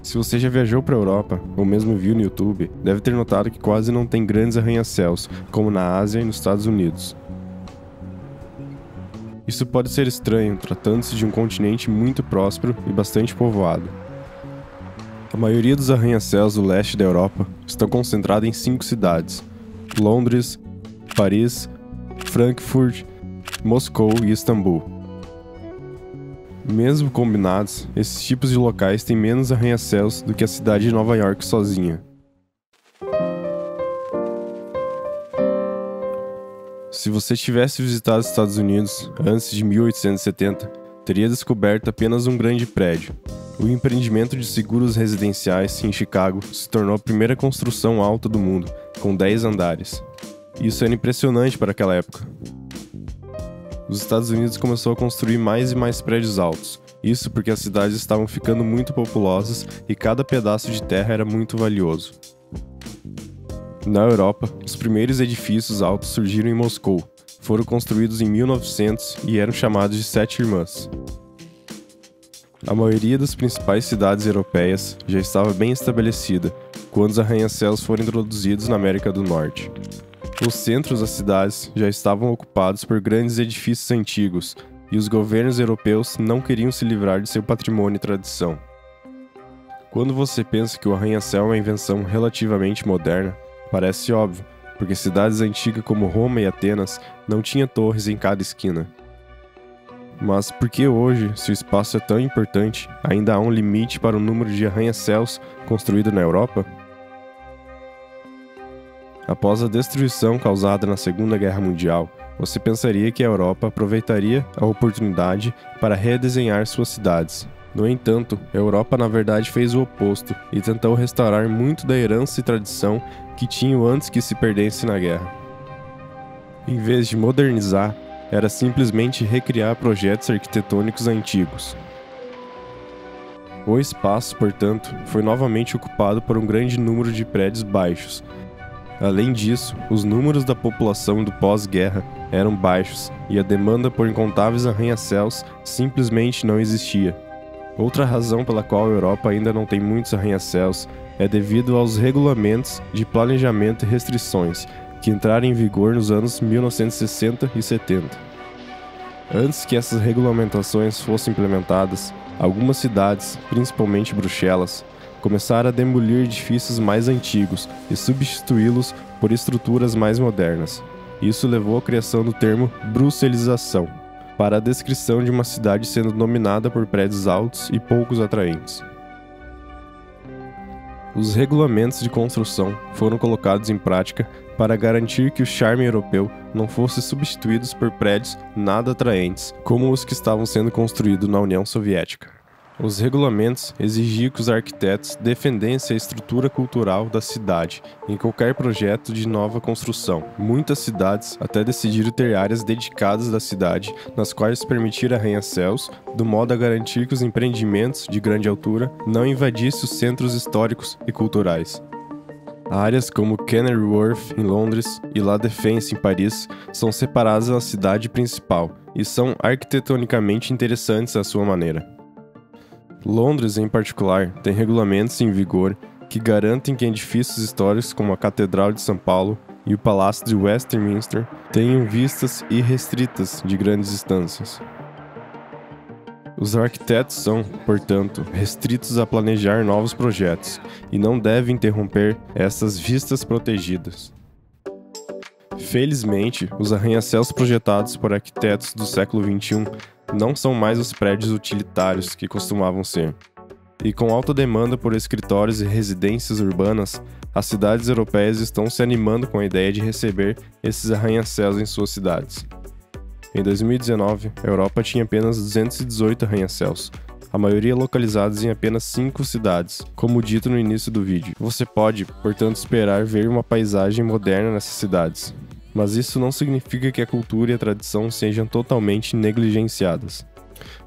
Se você já viajou para a Europa, ou mesmo viu no YouTube, deve ter notado que quase não tem grandes arranha-céus, como na Ásia e nos Estados Unidos. Isso pode ser estranho, tratando-se de um continente muito próspero e bastante povoado. A maioria dos arranha-céus do leste da Europa estão concentrados em 5 cidades: Londres, Paris, Frankfurt, Moscou e Istambul. Mesmo combinados, esses tipos de locais têm menos arranha-céus do que a cidade de Nova York sozinha. Se você tivesse visitado os Estados Unidos antes de 1870, teria descoberto apenas um grande prédio. O empreendimento de seguros residenciais em Chicago se tornou a primeira construção alta do mundo, com 10 andares. Isso era impressionante para aquela época. Os Estados Unidos começou a construir mais e mais prédios altos. Isso porque as cidades estavam ficando muito populosas e cada pedaço de terra era muito valioso. Na Europa, os primeiros edifícios altos surgiram em Moscou. Foram construídos em 1900 e eram chamados de Sete Irmãs. A maioria das principais cidades europeias já estava bem estabelecida quando os arranha-céus foram introduzidos na América do Norte. Os centros das cidades já estavam ocupados por grandes edifícios antigos, e os governos europeus não queriam se livrar de seu patrimônio e tradição. Quando você pensa que o arranha-céu é uma invenção relativamente moderna, parece óbvio, porque cidades antigas como Roma e Atenas não tinham torres em cada esquina. Mas por que hoje, se o espaço é tão importante, ainda há um limite para o número de arranha-céus construído na Europa? Após a destruição causada na Segunda Guerra Mundial, você pensaria que a Europa aproveitaria a oportunidade para redesenhar suas cidades. No entanto, a Europa na verdade fez o oposto e tentou restaurar muito da herança e tradição que tinham antes que se perdesse na guerra. Em vez de modernizar, era simplesmente recriar projetos arquitetônicos antigos. O espaço, portanto, foi novamente ocupado por um grande número de prédios baixos. Além disso, os números da população do pós-guerra eram baixos e a demanda por incontáveis arranha-céus simplesmente não existia. Outra razão pela qual a Europa ainda não tem muitos arranha-céus é devido aos regulamentos de planejamento e restrições que entraram em vigor nos anos 1960 e 70. Antes que essas regulamentações fossem implementadas, algumas cidades, principalmente Bruxelas, começaram a demolir edifícios mais antigos e substituí-los por estruturas mais modernas. Isso levou à criação do termo bruxelização, para a descrição de uma cidade sendo dominada por prédios altos e poucos atraentes. Os regulamentos de construção foram colocados em prática para garantir que o charme europeu não fosse substituído por prédios nada atraentes, como os que estavam sendo construídos na União Soviética. Os regulamentos exigiam que os arquitetos defendessem a estrutura cultural da cidade em qualquer projeto de nova construção. Muitas cidades até decidiram ter áreas dedicadas da cidade, nas quais permitir arranha-céus, do modo a garantir que os empreendimentos de grande altura não invadissem os centros históricos e culturais. Áreas como Canary Wharf, em Londres, e La Défense, em Paris, são separadas da cidade principal e são arquitetonicamente interessantes à sua maneira. Londres, em particular, tem regulamentos em vigor que garantem que edifícios históricos como a Catedral de São Paulo e o Palácio de Westminster tenham vistas irrestritas de grandes distâncias. Os arquitetos são, portanto, restritos a planejar novos projetos e não devem interromper essas vistas protegidas. Felizmente, os arranha-céus projetados por arquitetos do século XXI não são mais os prédios utilitários que costumavam ser. E com alta demanda por escritórios e residências urbanas, as cidades europeias estão se animando com a ideia de receber esses arranha-céus em suas cidades. Em 2019, a Europa tinha apenas 218 arranha-céus, a maioria localizados em apenas 5 cidades, como dito no início do vídeo. Você pode, portanto, esperar ver uma paisagem moderna nessas cidades. Mas isso não significa que a cultura e a tradição sejam totalmente negligenciadas.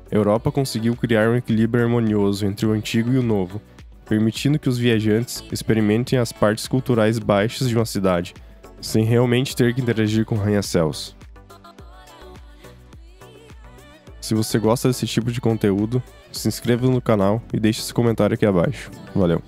A Europa conseguiu criar um equilíbrio harmonioso entre o antigo e o novo, permitindo que os viajantes experimentem as partes culturais baixas de uma cidade, sem realmente ter que interagir com arranha-céus. Se você gosta desse tipo de conteúdo, se inscreva no canal e deixe esse comentário aqui abaixo. Valeu!